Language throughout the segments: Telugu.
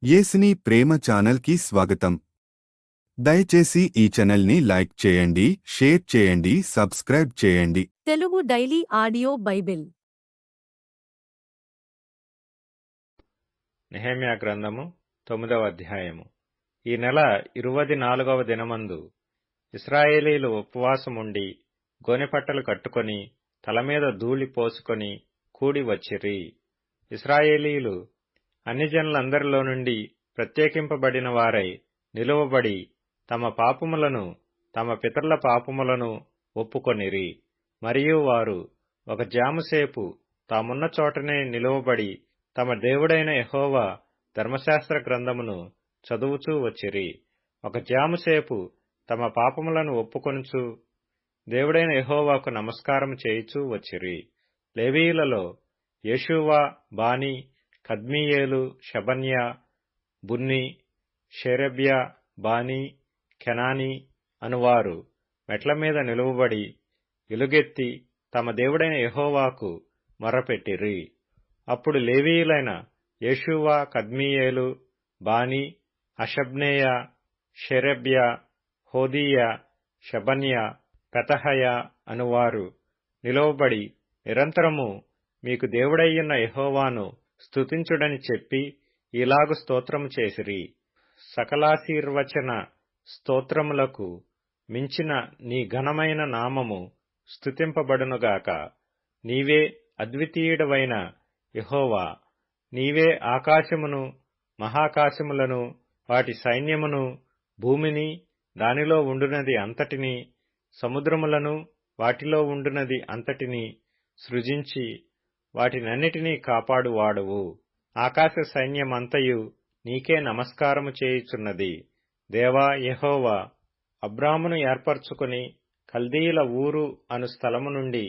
యేసుని ప్రేమ ఛానల్కి స్వాగతం. దయచేసి ఈ ఛానల్ని లైక్ చేయండి, షేర్ చేయండి, సబ్స్క్రైబ్ చేయండి. Telugu daily audio Bible Nehemiah గ్రంథము 9వ అధ్యాయము. ఈ నెల 24వ దినమందు ఇశ్రాయేలీలు ఉపవాసముండి గోనెపట్టలు కట్టుకొని తలమీద ధూళి పోసుకొని కూడి వచ్చిరి. ఇశ్రాయేలీలు అన్ని జనులందరిలో నుండి ప్రత్యేకింపబడిన వారై నిలువబడి తమ పాపములను తమ పితరుల పాపములను ఒప్పుకొనిరి. మరియు వారు ఒక జాముసేపు తామున్న చోటనే నిలువబడి తమ దేవుడైన యెహోవా ధర్మశాస్త్ర గ్రంథమును చదువుచూ వచ్చిరి. ఒక జాముసేపు తమ పాపములను ఒప్పుకొనుచు దేవుడైన యెహోవాకు నమస్కారం చేయుచూ వచ్చిరి. లేవీయులలో యేషూవ, బానీ, కద్మీయేలు, షెబన్యా, బున్నీ, షేరెబ్యా, బానీ, కెనానీ అనువారు మెట్ల మీద నిలువబడి ఎలుగెత్తి తమ దేవుడైన యెహోవాకు మొర్రపెట్టిరి. అప్పుడు లేవీయులైన యేషూవ, కద్మీయేలు, బానీ, హషబ్నేయ, షేరెబ్యా, హోదీయ, షెబన్యా, పెతహయ అనువారు నిలువబడి నిరంతరము మీకు దేవుడయ్యున్న యెహోవాను స్తుతించుడని చెప్పి ఇలాగు స్తోత్రము చేసిరి. సకలాశీర్వచన స్తోత్రములకు మించిన నీ ఘనమైన నామము స్తుతింపబడునుగాక. నీవే అద్వితీయుడవైన యెహోవా. నీవే ఆకాశమును, మహాకాశములను, వాటి సైన్యమును, భూమిని, దానిలో ఉండునది అంతటినీ, సముద్రములను, వాటిలో ఉండునది అంతటినీ సృజించి వాటినన్నిటినీ కాపాడువాడవు. ఆకాశ సైన్యమంతయు నీకే నమస్కారము చేయుచున్నది. దేవా యెహోవా, అబ్రామును ఏర్పరచుకుని కల్దీయుల ఊరు అను స్థలము నుండి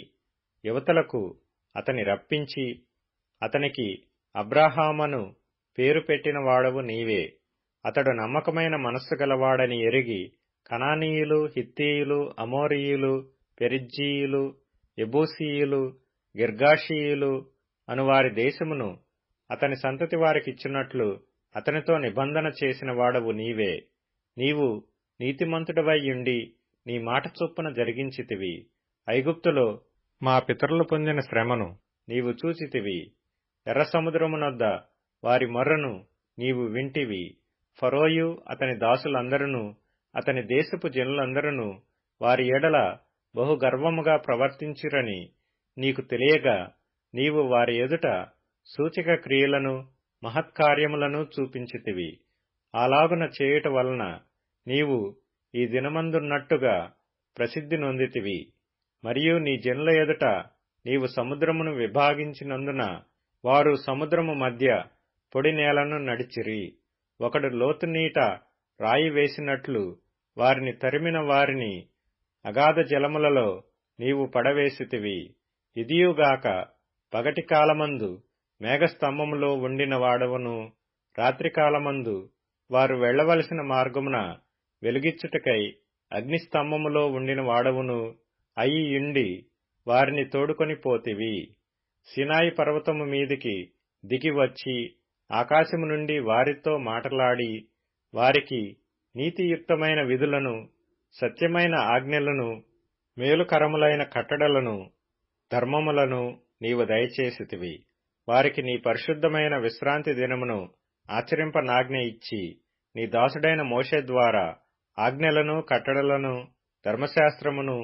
యువతలకు అతని రప్పించి అతనికి అబ్రాహామను పేరు పెట్టిన వాడవు నీవే. అతడు నమ్మకమైన మనస్సు గలవాడని ఎరిగి కనానీయులు, హిత్తీయులు, అమోరీయులు, పెరిజ్జీయులు, యెబూసీయులు, గిర్గాషీయులు అనువారి దేశమును అతని సంతతి వారికిచ్చున్నట్లు అతనితో నిబంధన చేసిన వాడవు నీవే. నీవు నీతిమంతుడవైయుండి నీ మాట చొప్పున జరిగించితివి. ఐగుప్తులో మా పితరులు పొందిన శ్రమను నీవు చూచితివి. ఎర్ర సముద్రమునొద్ద వారి మొర్రను నీవు వింటివి. ఫరోయు అతని దాసులందరూ అతని దేశపు జనులందరూ వారి ఎడల బహు గర్వముగా ప్రవర్తించిరని నీకు తెలియగా నీవు వారి ఎదుట సూచక క్రియలను, మహత్కార్యములను చూపించితివి. అలాగున చేయుట వలన నీవు ఈ దినమందున్నట్టుగా ప్రసిద్ధి నొందితివి. మరియు నీ జనుల ఎదుట నీవు సముద్రమును విభాగించినందున వారు సముద్రము మధ్య పొడి నేలను నడిచిరి. ఒకడు లోతు నీట రాయి వేసినట్లు వారిని తరిమిన వారిని అగాధ జలములలో నీవు పడవేసితివి. ఇదియుగాక పగటి కాలమందు మేఘస్తంభములో ఉండిన వాడవును, రాత్రికాలమందు వారు వెళ్లవలసిన మార్గమున వెలుగిచ్చుటకై అగ్నిస్తంభములో ఉండిన వాడవును అయ్యియుండి వారిని తోడుకొని పోతివి. సినాయి పర్వతము మీదికి దిగివచ్చి ఆకాశము నుండి వారితో మాటలాడి వారికి నీతియుక్తమైన విధులను, సత్యమైన ఆజ్ఞలను, మేలుకరములైన కట్టడలను, ధర్మములను నీవు దయచేసితివి. వారికి నీ పరిశుద్ధమైన విశ్రాంతి దినమును ఆచరింపనాజ్ఞ ఇచ్చి నీ దాసుడైన మోషే ద్వారా ఆజ్ఞలను, కట్టడలను, ధర్మశాస్త్రమును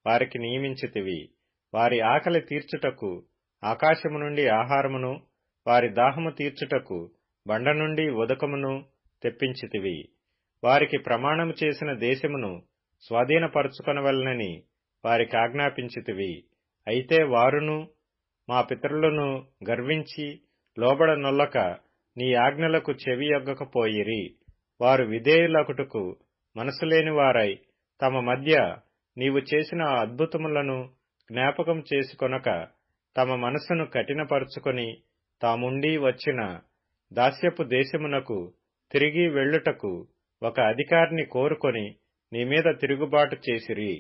వారికి నియమించితివి. వారి ఆకలి తీర్చుటకు ఆకాశము నుండి ఆహారమును, వారి దాహము తీర్చుటకు బండ నుండి ఉదకమును తెప్పించితివి. వారికి ప్రమాణము చేసిన దేశమును స్వాధీనపరచుకొనవలెనని వారికి ఆజ్ఞాపించితివి. అయితే వారును మా పితరులను గర్వించి లోబడనొల్లక నీ ఆజ్ఞలకు చెవియొగ్గకపోయిరి. వారు విధేయులగుటకు మనసులేని వారై తమ మధ్య నీవు చేసిన అద్భుతములను జ్ఞాపకం చేసుకొనక తమ మనస్సును కఠినపరుచుకొని తాముండి వచ్చిన దాస్యపు దేశమునకు తిరిగి వెళ్ళుటకు ఒక అధికారిని కోరుకొని నీమీద తిరుగుబాటు చేసిరి.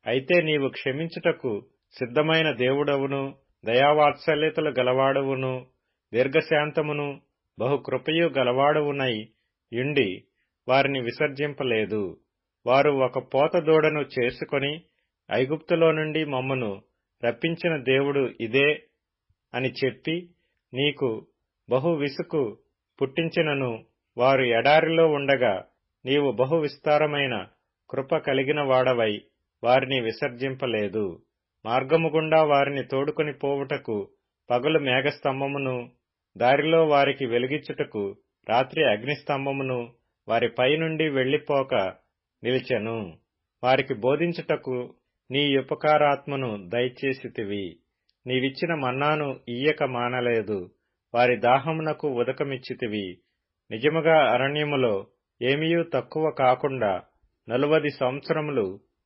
అయితే నీవు క్షమించుటకు సిద్ధమైన దేవుడవును, దయావాత్సల్యతలు గలవాడవును, దీర్ఘశాంతమును బహుకృపయు గలవాడవునై యుండి వారిని విసర్జింపలేదు. వారు ఒక పోత దూడను చేసుకొని ఐగుప్తులో నుండి మమ్మను రప్పించిన దేవుడు ఇదే అని చెప్పి నీకు బహు విసుకు పుట్టించినను వారు ఎడారిలో ఉండగా నీవు బహు విస్తారమైన కృప కలిగిన వాడవై వారిని విసర్జింపలేదు. మార్గము గుండా వారిని తోడుకొని పోవుటకు పగలు మేఘస్తంభమును, దారిలో వారికి వెలుగిచ్చుటకు రాత్రి అగ్నిస్తంభమును వారి పైనుండి వెళ్లిపోక నిలిచెను. వారికి బోధించుటకు నీ ఉపకారాత్మను దయచేసితివి. నీవిచ్చిన మన్నాను ఇయ్యక మానలేదు. వారి దాహమునకు ఉదకమిచ్చితివి. నిజముగా అరణ్యములో ఏమీయూ తక్కువ కాకుండా 40 సంవత్సరములు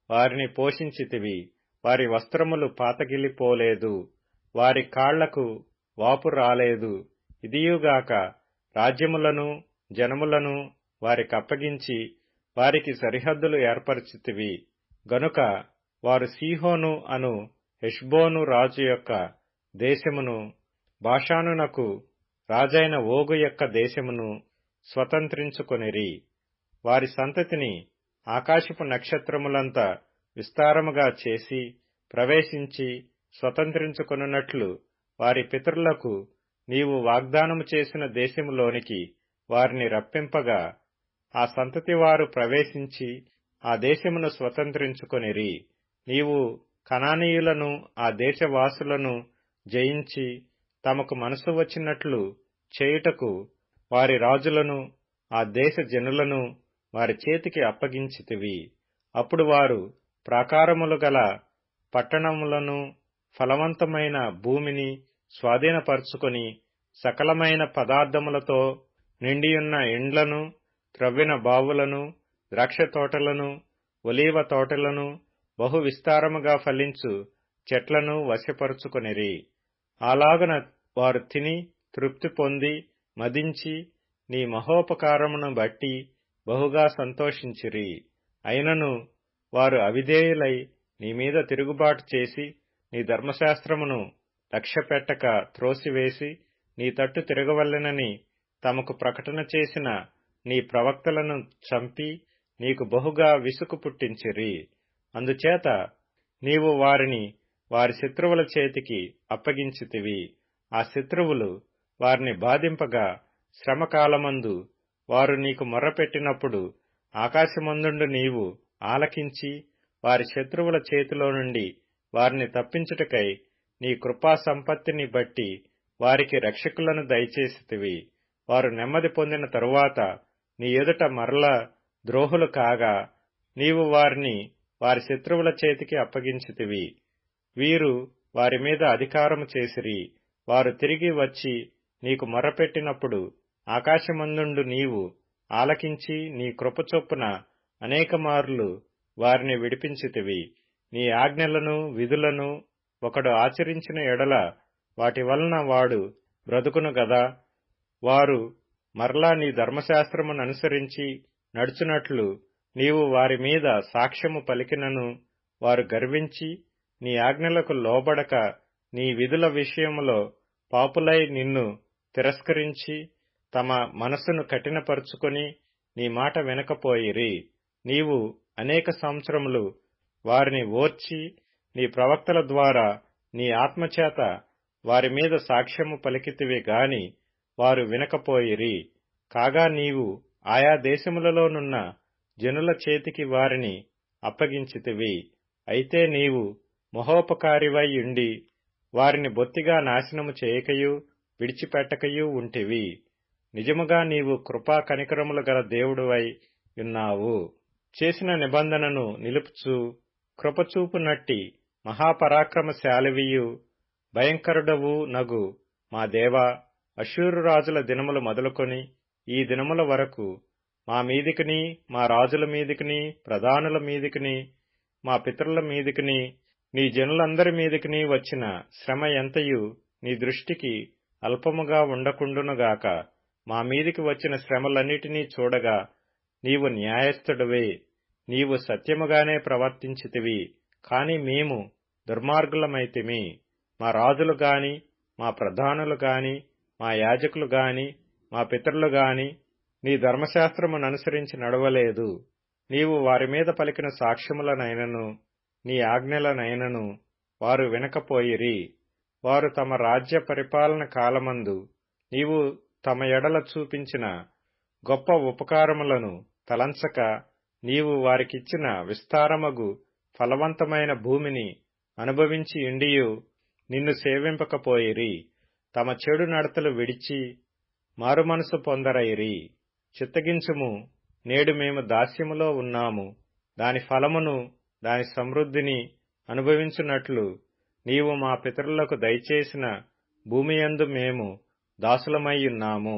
వారిని పోషించితివి. వారి వస్త్రములు పాతగిలిపోలేదు, వారి కాళ్లకు వాపు రాలేదు. ఇదియుగాక రాజ్యములను జనములను వారికప్పగించి వారికి సరిహద్దులు ఏర్పరచితివి. గనుక వారు సీహోను అను హెష్బోను రాజు యొక్క దేశమును, బాషానునకు రాజైన ఓగు యొక్క దేశమును స్వతంత్రించుకొనిరి. వారి సంతతిని ఆకాశపు నక్షత్రములంత విస్తారముగా చేసి ప్రవేశించి స్వతంత్రించుకొనున్నట్లు వారి పితరులకు నీవు వాగ్దానము చేసిన దేశములోనికి వారిని రప్పింపగా ఆ సంతతి వారు ప్రవేశించి ఆ దేశమును స్వతంత్రించుకొనిరి. నీవు కనానీయులను ఆ దేశవాసులను జయించి తమకు మనసు వచ్చినట్లు చేయుటకు వారి రాజులను ఆ దేశ జనులను వారి చేతికి అప్పగించితివి. అప్పుడు వారు ప్రాకారములు గల పట్టణములను, ఫలవంతమైన భూమిని స్వాధీనపరుచుకొని సకలమైన పదార్థములతో నిండియున్న ఇండ్లను, త్రవ్విన బావులను, ద్రాక్ష తోటలను, ఒలీవ తోటలను, బహు విస్తారముగా ఫలించు చెట్లను వశపరుచుకొనిరి. అలాగున వారు తిని తృప్తి పొంది మదించి నీ మహోపకారమును బట్టి బహుగా సంతోషించిరి. అయినను వారు అవిధేయులై నీమీద తిరుగుబాటు చేసి నీ ధర్మశాస్త్రమును లక్ష్యపెట్టక త్రోసివేసి నీ తట్టు తిరగవలెనని తమకు ప్రకటన చేసిన నీ ప్రవక్తలను చంపి నీకు బహుగా విసుగు పుట్టించిరి. అందుచేత నీవు వారిని వారి శత్రువుల చేతికి అప్పగించితివి. ఆ శత్రువులు వారిని బాధింపగా శ్రమకాలమందు వారు నీకు మొర్రపెట్టినప్పుడు ఆకాశమందుండు నీవు ఆలకించి వారి శత్రువుల చేతిలో నుండి వారిని తప్పించుటకై నీ కృపా సంపత్తిని బట్టి వారికి రక్షకులను దయచేసితివి. వారు నెమ్మది పొందిన తరువాత నీ ఎదుట మరల ద్రోహులు కాగా నీవు వారిని వారి శత్రువుల చేతికి అప్పగించితివి. వీరు వారి మీద అధికారము చేసిరి. వారు తిరిగి వచ్చి నీకు మొర్రపెట్టినప్పుడు ఆకాశమందుండు నీవు ఆలకించి నీ కృప చొప్పున అనేకమార్లు వారిని విడిపించితివి. నీ ఆజ్ఞలను విధులను ఒకడు ఆచరించిన ఎడల వాటి వలన వాడు బ్రతుకును గదా. వారు మరలా నీ ధర్మశాస్త్రముననుసరించి నడుచునట్లు నీవు వారి మీద సాక్ష్యము పలికినను వారు గర్వించి నీ ఆజ్ఞలకు లోబడక నీ విధుల విషయములో పాపులై నిన్ను తిరస్కరించి తమ మనస్సును కఠినపరుచుకొని నీ మాట వినకపోయిరి. నీవు అనేక సంవత్సరములు వారిని ఓర్చి నీ ప్రవక్తల ద్వారా నీ ఆత్మచేత వారి మీద సాక్ష్యము పలికితివి గాని వారు వినకపోయిరి. కాగా నీవు ఆయా దేశములలోనున్న జనుల చేతికి వారిని అప్పగించితివి. అయితే నీవు మహోపకారివై ఉండి వారిని బొత్తిగా నాశనము చేయకయూ విడిచిపెట్టకయూ ఉంటివి. నిజముగా నీవు కృపా కనికరములు గల దేవుడువై ఉన్నావు. చేసిన నిబంధనను నిలుపుచు కృపచూపునట్టి మహాపరాక్రమశాలివియు భయంకరుడవు నగు మా దేవా, అష్షూరు రాజుల దినములు మొదలుకొని ఈ దినముల వరకు మా మీదికిని, మా రాజుల మీదికిని, ప్రధానుల మీదికిని, మా పితరుల మీదికిని, నీ జనులందరి మీదికిని వచ్చిన శ్రమ ఎంతయు నీ దృష్టికి అల్పముగా ఉండకుండునుగాక. మా మీదికి వచ్చిన శ్రమలన్నిటినీ చూడగా నీవు న్యాయస్థుడవే. నీవు సత్యముగానే ప్రవర్తించితివి. కాని మేము దుర్మార్గులమైతిమి. మా రాజులు గాని, మా ప్రధానులు గాని, మా యాజకులు గాని, మా పితరులు గాని నీ ధర్మశాస్త్రముననుసరించి నడవలేదు. నీవు వారి మీద పలికిన సాక్ష్యములనైనను నీ ఆజ్ఞలనైనను వారు వినకపోయిరి. వారు తమ రాజ్య పరిపాలన కాలమందు నీవు తమ ఎడల చూపించిన గొప్ప ఉపకారములను తలంచక నీవు వారికిచ్చిన విస్తారమగు ఫలవంతమైన భూమిని అనుభవించి ఇండియు నిన్ను సేవింపకపోయిరి. తమ చెడు నడతలు విడిచి మారుమనసు పొందరైరి. చిత్తగించుము, నేడు మేము దాస్యములో ఉన్నాము. దాని ఫలమును దాని సమృద్ధిని అనుభవించున్నట్లు నీవు మా పితరులకు దయచేసిన భూమియందు మేము దాసులమైయున్నాము.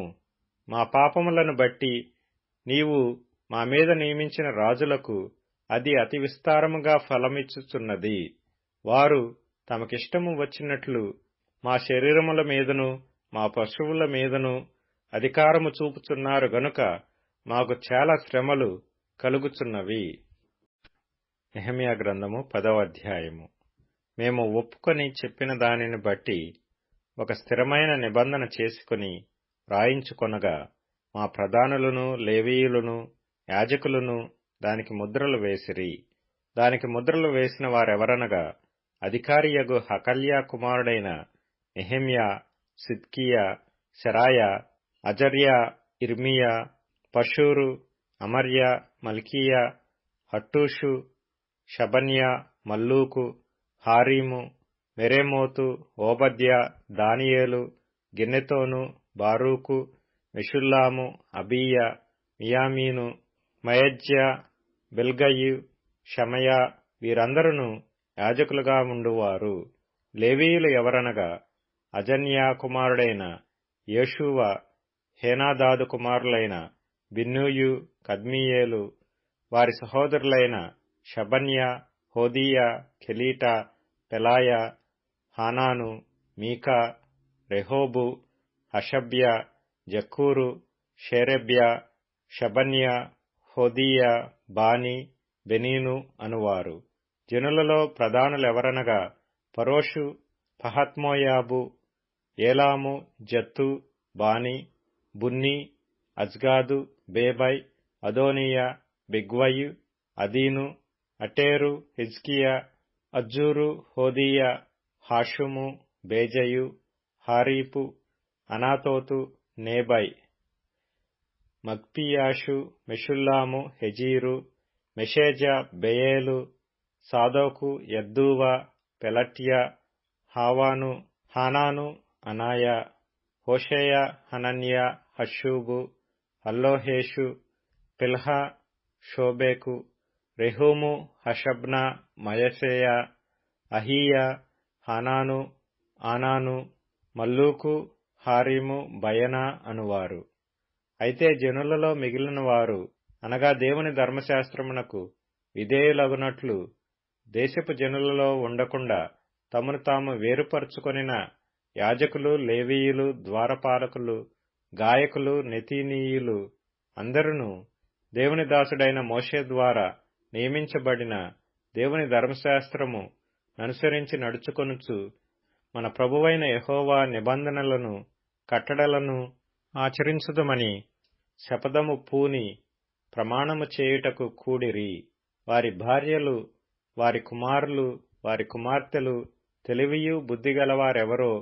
మా పాపములను బట్టి నీవు మా మీద నియమించిన రాజులకు అది అతి విస్తారముగా ఫలమిచ్చుచున్నది. వారు తమకిష్టము వచ్చినట్లు మా శరీరముల మీదను మా పశువుల మీదను అధికారము చూపుచున్నారు గనుక మాకు చాలా శ్రమలు కలుగుచున్నవి. నెహెమ్యా గ్రంథము 10వ అధ్యాయము. మేము ఒప్పుకొని చెప్పిన దానిని బట్టి ఒక స్థిరమైన నిబంధన చేసుకుని రాయించుకొనగా మా ప్రధానులను లేవీయులను యాజకులను దానికి ముద్రలు వేసిరి. దానికి ముద్రలు వేసిన వారెవరనగా అధికారియగు హకల్యా కుమారుడైన నెహెమ్యా, సిద్కియా, శెరాయా, అజర్యా, ఇర్మియా, పషూరు, అమర్యా, మల్కీయా, హట్టూషు, షబన్యా, మల్లూకు, హారీము, మెరేమోతు, ఓబద్యా, దానియేలు, గిన్నెతోను, బారూకు, మెషుల్లాము, అబీయా, మియామీను, మయజ్యా, బిల్గయు, షమయా వీరందరూ యాజకులుగా ఉండువారు. లేవీయులు ఎవరనగా అజన్యా కుమారుడైన యేషూవ, హేనాదాదు కుమారులైన బిన్నూయు, కద్మీయేలు, వారి సహోదరులైన షబన్యా, హోదీయా, కెలీటా, పెలాయా, హానాను, మీకా, రెహోబు, హషబ్యా, జక్కూరు, షేరెబ్యా, షబన్యా, హోదీయా, బానీ, బెనీను అనువారు. జనులలో ప్రధానులెవరనగా పరోషు, పహత్మోయాబు, ఏలాము, జత్తు, బానీ, బున్నీ, అజ్గాదు, బేబై, అదోనియా, బిగ్వయు, అదీను, అటేరు, హిజ్కియా, అజ్జూరు, హోదీయా, హాషుము, బేజయు, హారీపు, అనాతోతు, నేబై, మగ్పియాషు, మెషుల్లాము, హెజీరు, మెషేజా, బెయేలు, సాదోకు, యద్దూవా, పెలట్యా, హావాను, హానాను, అనాయా, హోషేయ, హనన్యా, హషూబు, హల్లోహేషు, పిల్హా, షోబేకు, రెహూము, హషబ్నా, మయసేయా, అహీయా, హానాను, ఆనాను, మల్లూకు, హారీము, బయనా అనువారు. అయితే జనులలో మిగిలిన వారు అనగా దేవుని ధర్మశాస్త్రమునకు విధేయులగునట్లు దేశపు జనులలో ఉండకుండా తమను తాము వేరుపరుచుకొనిన యాజకులు, లేవీయులు, ద్వారపాలకులు, గాయకులు, నెతీనీయులు అందరును దేవుని దాసుడైన మోషే ద్వారా నియమించబడిన దేవుని ధర్మశాస్త్రము అనుసరించి నడుచుకొనుచు మన ప్రభువైన యెహోవా నిబంధనలను కట్టడలను ఆచరించుదమని శపథము పూని ప్రమాణము చేయుటకు కూడిరి. వారి భార్యలు, వారి కుమారులు, వారి కుమార్తెలు తెలివియు బుద్ధిగలవారెవరో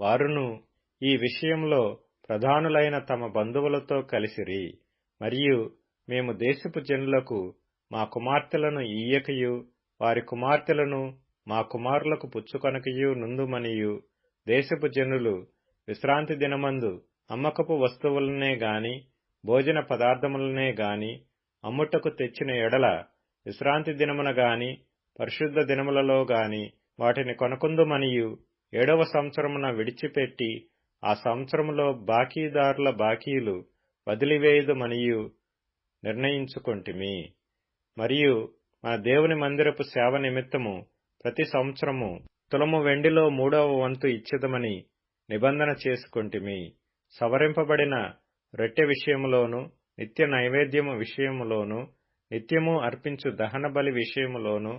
వారును ఈ విషయంలో ప్రధానులైన తమ బంధువులతో కలిసిరి. మరియు మేము దేశపు జనులకు మా కుమార్తెలను ఇయ్యకయు వారి కుమార్తెలను మా కుమారులకు పుచ్చుకొనకయు నుందుమనియు దేశపు జనులు విశ్రాంతి దినమందు అమ్మకపు వస్తువులనే గాని భోజన పదార్థములనే గాని అమ్ముటకు తెచ్చిన ఎడల విశ్రాంతి దినమున గాని పరిశుద్ధ దినములలో గాని వాటిని కొనకుందుమనియు 7వ సంవత్సరమున విడిచిపెట్టి ఆ సంవత్సరములో బాకీదారుల బాకీలు వదిలివేయుదుమనియు నిర్ణయించుకొంటిమి. మరియు మన దేవుని మందిరపు సేవ నిమిత్తము ప్రతి సంవత్సరము తులము వెండిలో 3వ వంతు ఇచ్చెదమని నిబంధన చేసుకొంటిమి. సవరింపబడిన రొట్టె విషయములోను, నిత్య నైవేద్యము విషయములోను, నిత్యము అర్పించు దహన బలి విషయములోను,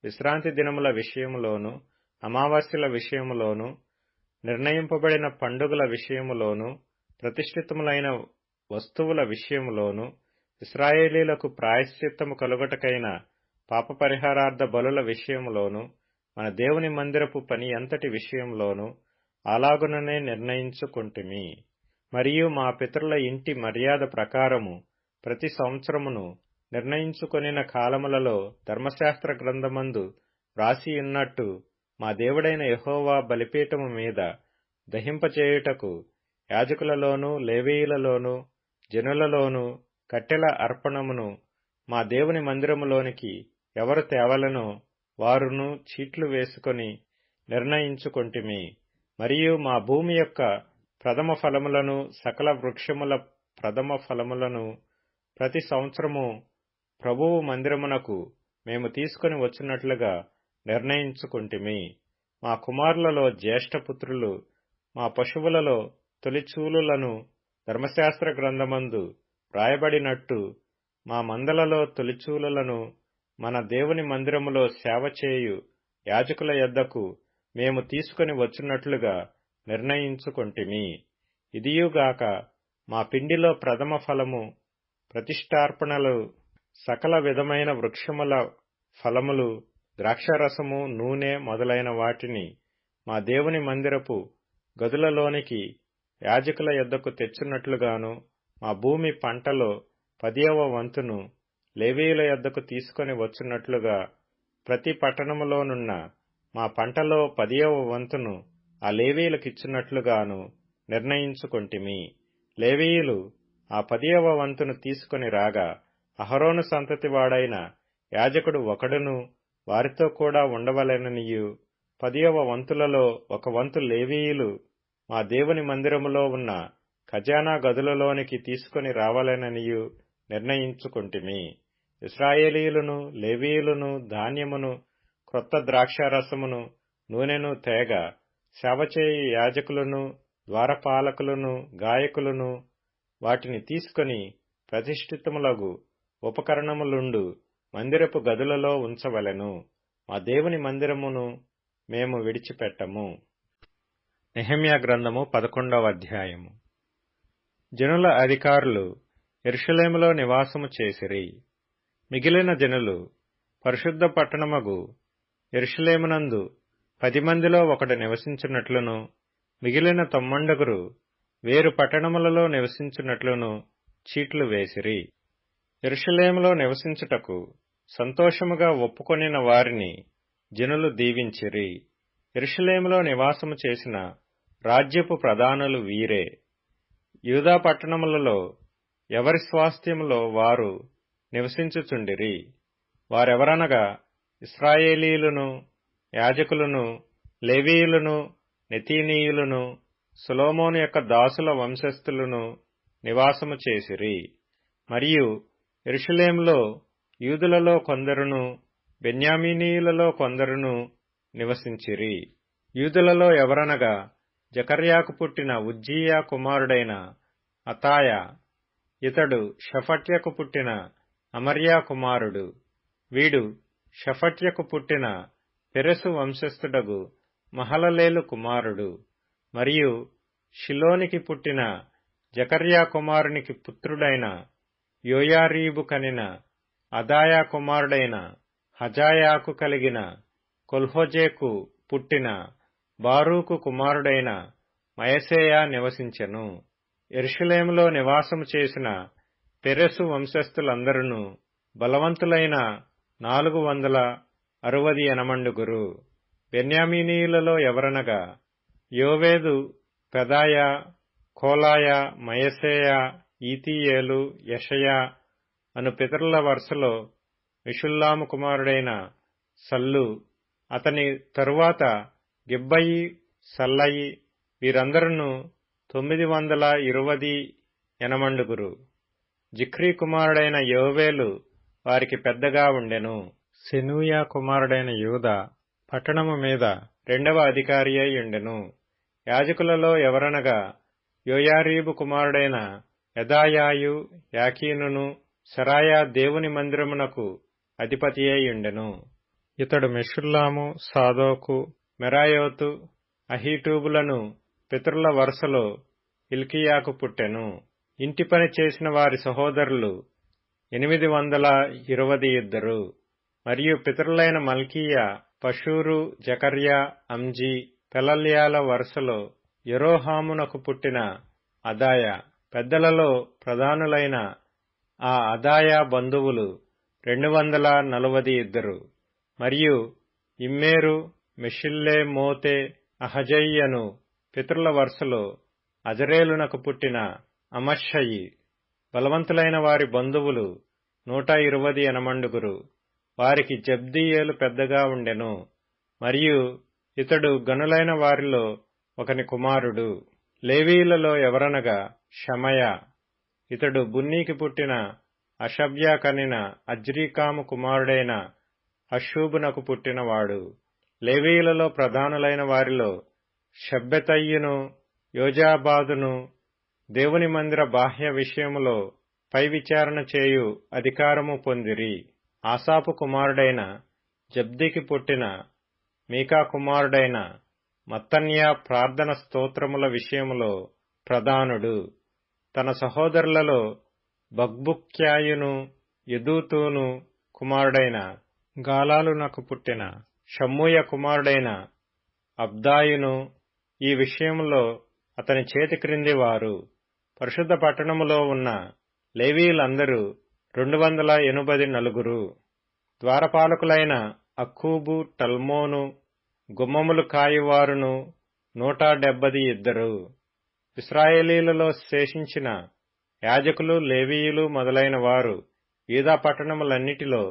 విశ్రాంతి దినముల విషయములోను, అమావాస్యల విషయములోను, నిర్ణయింపబడిన పండుగల విషయములోను, ప్రతిష్ఠితములైన వస్తువుల విషయములోను, ఇశ్రాయేలీలకు ప్రాయశ్చిత్తము కలుగుటకైన పాపపరిహారార్థ బలుల విషయములోను, మన దేవుని మందిరపు పని అంతటి విషయంలోను అలాగుననే నిర్ణయించుకొంటిమి. మరియు మా పితరుల ఇంటి మర్యాద ప్రకారము ప్రతి సంవత్సరమును నిర్ణయించుకొనిన కాలములలో ధర్మశాస్త్ర గ్రంథమందు వ్రాసియున్నట్టు మా దేవుడైన యెహోవా బలిపీఠము మీద దహింపచేయుటకు యాజకులలోను, లేవీయులలోను, జనులలోను కట్టెల అర్పణమును మా దేవుని మందిరములోనికి ఎవరు తేవలనో వారును చీట్లు వేసుకొని నిర్ణయించుకొంటిమి. మరియు మా భూమి యొక్క ప్రథమ ఫలములను, సకల వృక్షముల ప్రథమ ఫలములను ప్రతి సంవత్సరము ప్రభువు మందిరమునకు మేము తీసుకొని వచ్చినట్లుగా నిర్ణయించుకొంటిమి. మా కుమారులలో జ్యేష్ఠపుత్రులు మా పశువులలో తొలిచూలులను ధర్మశాస్త్ర గ్రంథమందు వ్రాయబడినట్టు మా మందలలో తొలిచూలులను మన దేవుని మందిరములో సేవ చేయు యాజకుల యొద్దకు మేము తీసుకొని వచ్చినట్లుగా నిర్ణయించుకొంటిమి. ఇదియుగాక మా పిండిలో ప్రథమ ఫలము, ప్రతిష్ఠార్పణలు, సకల విధమైన వృక్షముల ఫలములు, ద్రాక్షారసము, నూనె మొదలైన వాటిని మా దేవుని మందిరపు గదులలోనికి యాజకుల యొద్దకు తెచ్చున్నట్లుగాను, మా భూమి పంటలో 10వ వంతును లేవీయుల యొద్దకు తీసుకొని వచ్చున్నట్లుగా ప్రతి పట్టణములోనున్న మా పంటలో 10వ వంతును ఆ లేవీయులకిచ్చున్నట్లుగాను నిర్ణయించుకొంటిమి. లేవీయులు ఆ 10వ వంతును తీసుకొని రాగా అహరోను సంతతి వాడైన యాజకుడు ఒకడును వారితో కూడా ఉండవలెననియు, 10వ వంతులలో 1 వంతు లేవీయులు మా దేవుని మందిరములో ఉన్న ఖజానా గదులలోనికి తీసుకొని రావాలననియు నిర్ణయించుకొంటిమి. ఇశ్రాయేలీయులను, లేవీయులను ధాన్యమును, క్రొత్త ద్రాక్షారసమును, నూనెను తేగ సేవచేయు యాజకులను, ద్వారపాలకులను, గాయకులను వాటిని తీసుకొని ప్రతిష్ఠితములగు ఉపకరణములుండు మందిరపు గదులలో ఉంచవలెను. మా దేవుని మందిరమును మేము విడిచిపెట్టము. నెహెమ్యా గ్రంథము 11వ అధ్యాయము. జనుల అధికారులు యెరూషలేములో నివాసము చేసిరి. మిగిలిన జనులు పరిశుద్ధ పట్టణమగు యెరూషలేమునందు 10 మందిలో ఒకడు నివసించున్నట్లును, మిగిలిన 90 వేరు పట్టణములలో నివసించున్నట్లును చీట్లు వేసిరి. యెరూషలేములో నివసించుటకు సంతోషముగా ఒప్పుకొనిన వారిని జనులు దీవించిరి. యెరూషలేములో నివాసము చేసిన రాజ్యపు ప్రధానులు వీరే. యూదా పట్టణములలో ఎవరి స్వాస్థ్యములో వారు నివసించుచుండిరి. వారెవరనగా ఇశ్రాయేలీయులను, యాజకులను, లేవీయులను, నెతీనీయులను, సొలొమోను యొక్క దాసుల వంశస్థులను నివాసము చేసిరి. మరియు యెరూషలేములో యూదులలో కొందరును, బెన్యామీనీయులలో కొందరును నివసించిరి. యూదులలో ఎవరనగా జకర్యాకు పుట్టిన ఉజ్జీయా కుమారుడైన అతాయ, ఇతడు షఫట్యకు పుట్టిన అమర్యా కుమారుడు. వీడు షఫట్యకు పుట్టిన పెరెసు వంశస్థుడగు మహలలేలు కుమారుడు. మరియు షిలోనికి పుట్టిన జకర్యా కుమారునికి పుత్రుడైన యోయారీబు కనిన అదాయా కుమారుడైన హజాయాకు కలిగిన కొల్హోజేకు పుట్టిన బారూకు కుమారుడైన మయసేయా నివసించెను. యెరూషలేములో నివాసము చేసిన పెరెసు వంశస్థులందరూ బలవంతులైన 468. బెన్యామీనీయులలో ఎవరనగా యోవేదు, పెదాయా, కోలాయ, మయసేయా, ఈతీయేలు, యెషయా అను పితరుల వరుసలో మెషుల్లాము కుమారుడైన సల్లు, అతని తరువాత గిబ్బయి, సల్లయి, వీరందరూ 928. జిక్రీ కుమారుడైన యోవేలు వారికి పెద్దగా ఉండెను. సెనూయా కుమారుడైన యూదా పట్టణము మీద 2వ అధికారి అయి ఉండెను. యాజకులలో ఎవరనగా యోయారీబు కుమారుడైన యెదాయాయు, యాకీనును, సెరాయా దేవుని మందిరమునకు అధిపతి అయి ఉండెను. ఇతడు మెషుల్లాము, సాదోకు, మెరాయోతు, అహీటూబులను పితరుల వరుసలో హిల్కీయాకు పుట్టెను. ఇంటి పని చేసిన వారి సహోదరులు 822 మరియు పితరులైన మల్కీయా, పషూరు, జకర్యా, అంజీ, పెలల్యాల వరుసలో యెరోహామునకు పుట్టిన అదాయా. పెద్దలలో ప్రధానులైన ఆ అదాయా బంధువులు 242 మరియు ఇమ్మేరు, మెషిల్లెమోతె, అహజయ్యను. పితరుల వరుసలో అజరేలునకు పుట్టిన అమష్షయి. బలవంతులైన వారి బంధువులు 128 వారికి జబ్దీయేలు పెద్దగా ఉండెను మరియు ఇతడు గనులైన వారిలో ఒకని కుమారుడు. లేవీయులలో ఎవరనగా షమయా. ఇతడు బున్నీకి పుట్టిన అషబ్యా కనిన అజ్రీకాము కుమారుడైన హషూబునకు పుట్టినవాడు. లేవీయులలో ప్రధానులైన వారిలో షబ్బెతయ్యును, యోజాబాదును దేవుని మందిర బాహ్య విషయములో పై విచారణ చేయు అధికారము పొందిరి. ఆసాపు కుమారుడైన జబ్దికి పుట్టిన మీకా కుమారుడైన మత్తన్యా ప్రార్థన స్తోత్రముల విషయములో ప్రధానుడు. తన సహోదరులలో బగ్బుక్యాయును, యెదూతూను కుమారుడైన గాలాలునకు పుట్టిన షమ్మూయ కుమారుడైన అబ్దాయును ఈ విషయములో అతని చేతి క్రింది వారు. పరిశుద్ధ పట్టణములో ఉన్న లేవీయులందరూ 284. ద్వారపాలకులైన అక్కూబు, టల్మోను, గుమ్మములు కాయువారును 172. ఇశ్రాయేలీలలో శేషించిన యాజకులు, లేవీయులు మొదలైన వారు యూదా పట్టణములన్నిటిలో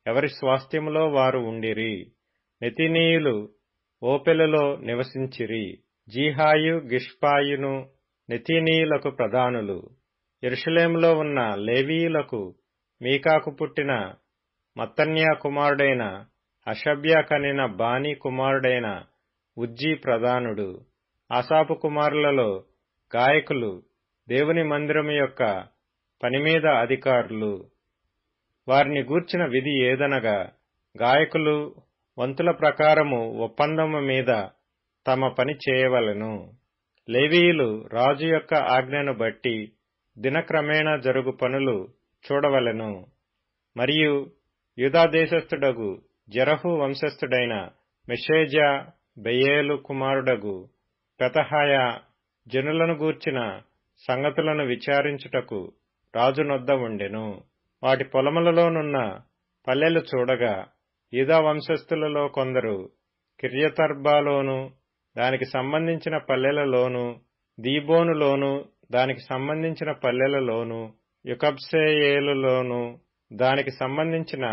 ఎవరి స్వాస్థ్యములో వారు ఉండిరి. నెతీనీయులు ఓపెలులో నివసించిరి. జీహాయు, గిష్పాయును నెతీనీయులకు ప్రధానులు. యెరూషలేములో ఉన్న లేవీయులకు మీకాకు పుట్టిన మత్తన్యా కుమారుడైన హషబ్యా కనిన బానీ కుమారుడైన ఉజ్జీ ప్రధానుడు. ఆసాపు కుమారులలో గాయకులు, దేవుని మందిరము యొక్క పనిమీద అధికారులు. వారిని గూర్చిన విధి ఏదనగా గాయకులు వంతుల ప్రకారము ఒప్పందము మీద తమ పని చేయవలెను. లేవీయులు రాజు యొక్క ఆజ్ఞను బట్టి దినక్రమేణా జరుగు పనులు చూడవలెను. మరియు యూదా దేశస్థుడగు జెరహు వంశస్థుడైన మెషేజా, బెయేలు కుమారుడగు పెతహాయా జనులను గూర్చిన సంగతులను విచారించుటకు రాజునొద్ద ఉండెను. వాటి పొలములలోనున్న పల్లెలు చూడగా యూదా వంశస్థులలో కొందరు కిర్యతర్బాలోను దానికి సంబంధించిన పల్లెలలోను, దీబోనులోను దానికి సంబంధించిన పల్లెలలోను, యుకబ్సేయేలులోను దానికి సంబంధించిన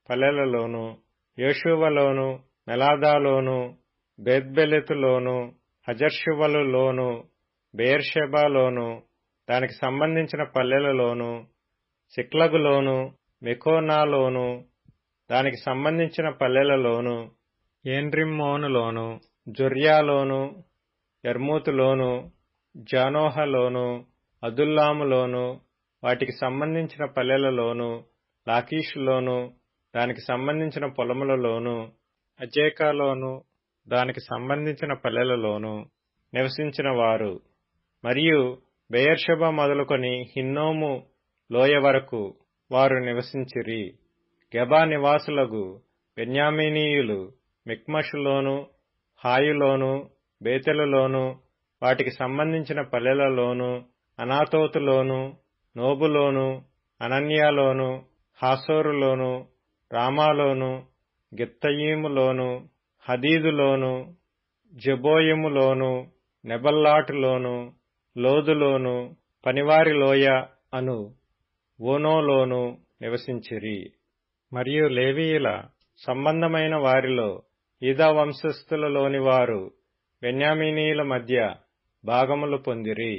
పల్లెలలోను, యోషువలోను, మెలాదాలోను, బేత్బెలెతులోను, హజర్షువలులోను, బెయేర్షెబాలోను దానికి సంబంధించిన పల్లెలలోను, సిక్లగులోను, మెకోనాలోను దానికి సంబంధించిన పల్లెలలోను, ఏన్రిమ్మోనులోను, జొర్యాలోను, యర్మూతులోను, జానోహలోను, అదుల్లాములోను వాటికి సంబంధించిన పల్లెలలోను, లాకీషులోను దానికి సంబంధించిన పొలములలోను, అజేకాలోను దానికి సంబంధించిన పల్లెలలోను నివసించిన వారు. మరియు బెయేర్షెబా మొదలుకొని హిన్నోము లోయ వరకు వారు నివసించిరి. గెబా నివాసులగు బెన్యామీనీయులు మిక్మషులోను, హాయులోను, బేతెలులోను వాటికి సంబంధించిన పల్లెలలోను, అనాతోతులోను, నోబులోను, అనన్యాలోను, హాసోరులోను, రామాలోను, గిత్తయీములోను, హదీదులోను, జెబోయిములోను, నెబల్లాటులోను, లోదులోను, పనివారి లోయ అను ఓనోలోను నివసించిరి. మరియు లేవీయుల సంబంధమైన వారిలో యూదా వంశస్థులలోని వారు బెన్యామీనీయుల మధ్య భాగములు పొందిరి.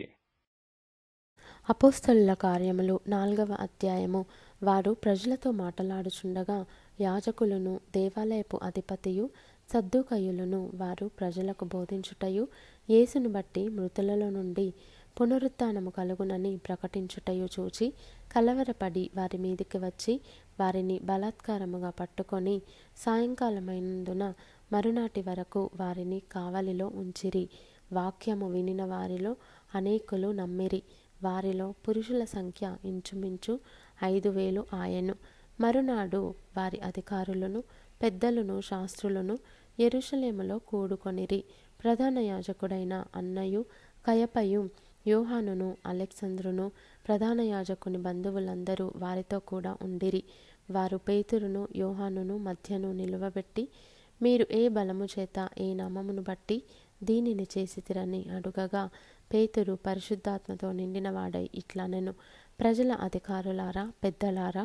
అపోస్తలుల కార్యములు 4వ అధ్యాయము. వారు ప్రజలతో మాట్లాడుచుండగా యాజకులను, దేవాలయపు అధిపతియు సద్దూకయ్యులను వారు ప్రజలకు బోధించుటయు, యేసును బట్టి మృతులలో నుండి పునరుత్థానము కలుగునని ప్రకటించుటయు చూచి కలవరపడి వారి మీదికి వచ్చి వారిని బలాత్కారముగా పట్టుకొని సాయంకాలమైనందున మరునాటి వరకు వారిని కావలిలో ఉంచిరి. వాక్యము వినిన వారిలో అనేకులు నమ్మిరి. వారిలో పురుషుల సంఖ్య ఇంచుమించు 5,000 ఆయెను. మరునాడు వారి అధికారులను, పెద్దలను, శాస్త్రులను యెరూషలేములో కూడుకొనిరి. ప్రధాన యాజకుడైన అన్నయు, కయపయు, యోహానును, అలెగ్జంద్రును, ప్రధాన యాజకుని బంధువులందరూ వారితో కూడా ఉండిరి. వారు పేతురును, యోహానును మధ్యను నిలువబెట్టి, మీరు ఏ బలము చేత, ఏ నామమును బట్టి దీనిని చేసితిరని అడుగగా, పేతురు పరిశుద్ధాత్మతో నిండినవాడై ఇట్లనెను, ప్రజల అధికారులారా, పెద్దలారా,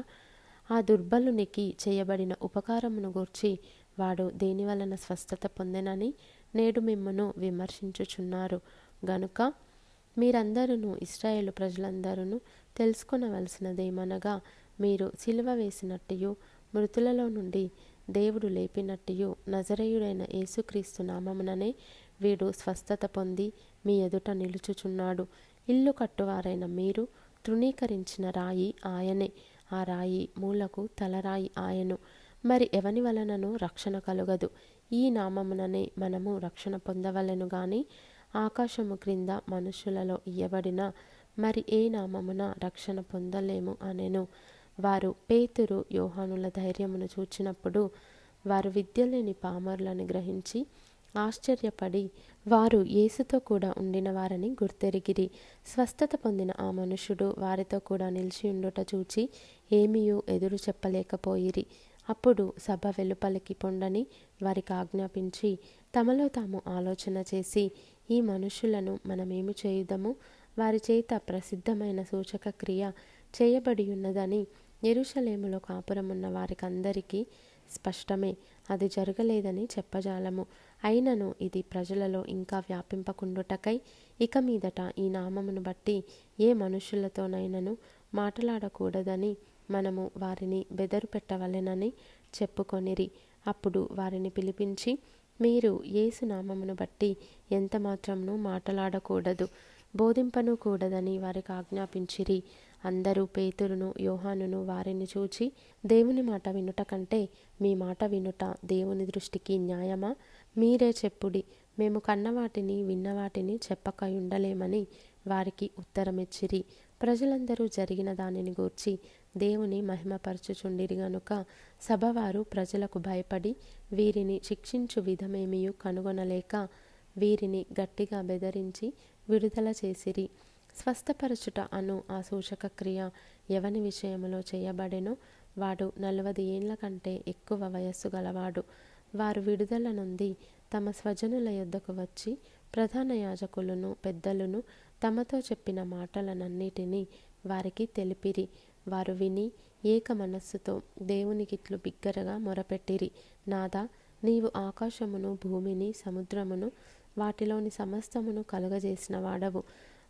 ఆ దుర్బలునికి చేయబడిన ఉపకారమును గూర్చి వాడు దేనివలన స్వస్థత పొందెనని నేడు మిమ్మును విమర్శించుచున్నారు. గనుక మీరందరూ, ఇశ్రాయేలు ప్రజలందరూ తెలుసుకొనవలసినదేమనగా, మీరు సిలువ వేసినట్టు, మృతులలో నుండి దేవుడు లేపినట్టు, నజరేయుడైన యేసుక్రీస్తు నామముననే వీడు స్వస్థత పొంది మీ ఎదుట నిలుచుచున్నాడు. ఇల్లు కట్టువారైన మీరు తృణీకరించిన రాయి ఆయనే. ఆ రాయి మూలకు తలరాయి ఆయను. మరి ఎవని వలనను రక్షణ కలుగదు. ఈ నామముననే మనము రక్షణ పొందవలెను గాని ఆకాశము క్రింద మనుష్యులలో ఇయ్యబడిన మరి ఏ నామమున రక్షణ పొందలేము అనెను. వారు పేతురు, యోహానుల ధైర్యమును చూచినప్పుడు వారు విద్యలేని పామరులని గ్రహించి ఆశ్చర్యపడి వారు యేసుతో కూడా ఉండిన వారని గుర్తెరిగిరి. స్వస్థత పొందిన ఆ మనుషుడు వారితో కూడా నిలిచియుండుట చూచి ఏమీయూ ఎదురు చెప్పలేకపోయిరి. అప్పుడు సభ వెలుపలికి పొండని వారికి ఆజ్ఞాపించి తమలో తాము ఆలోచన చేసి, ఈ మనుషులను మనమేమి చేయుదము? వారి చేత ప్రసిద్ధమైన సూచక క్రియ చేయబడి ఉన్నదని యెరూషలేములో కాపురమున్న వారికందరికీ స్పష్టమే. అది జరగలేదని చెప్పజాలము. అయినను ఇది ప్రజలలో ఇంకా వ్యాపింపకుండుటకై ఇక మీదట ఈ నామమును బట్టి ఏ మనుషులతోనైనను మాట్లాడకూడదని మనము వారిని బెదరు పెట్టవలెనని చెప్పుకొనిరి. అప్పుడు వారిని పిలిపించి, మీరు యేసు నామమును బట్టి ఎంత మాత్రమును మాట్లాడకూడదు, బోధింపను కూడదని వారికి ఆజ్ఞాపించిరి. అందరూ పేతురును, యోహానును వారిని చూచి, దేవుని మాట వినుట కంటే మీ మాట వినుట దేవుని దృష్టికి న్యాయమా? మీరే చెప్పుడి, మేము కన్నవాటిని విన్నవాటిని చెప్పకయుండలేమని వారికి ఉత్తరమిచ్చిరి. ప్రజలందరూ జరిగిన దానిని గూర్చి దేవుని మహిమపరచుచుండిరి గనుక సభవారు ప్రజలకు భయపడి వీరిని శిక్షించు విధమేమియు కనుగొనలేక వీరిని గట్టిగా బెదిరించి విడుదల చేసిరి. స్వస్థపరచుట అను ఆ సూచక క్రియ ఎవని విషయములో చేయబడెనో వాడు 40 ఏండ్ల కంటే ఎక్కువ వయస్సు గలవాడు. వారు విడుదల నొంది తమ స్వజనుల యొద్దకు వచ్చి ప్రధాన యాజకులను, పెద్దలను తమతో చెప్పిన మాటలనన్నిటినీ వారికి తెలిపిరి. వారు విని ఏక మనస్సుతో దేవునికిట్లు బిగ్గరగా మొరపెట్టిరి, నాదా, నీవు ఆకాశమును, భూమిని, సముద్రమును, వాటిలోని సమస్తమును కలుగజేసిన వాడవు.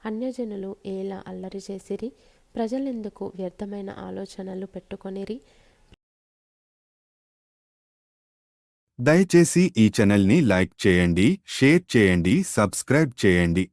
అన్యజనులు ఏలా అల్లరి చేసిరి? ప్రజలెందుకు వ్యర్థమైన ఆలోచనలు పెట్టుకొనిరి? దయచేసి ఈ ఛానల్ని లైక్ చేయండి, షేర్ చేయండి, సబ్స్క్రైబ్ చేయండి.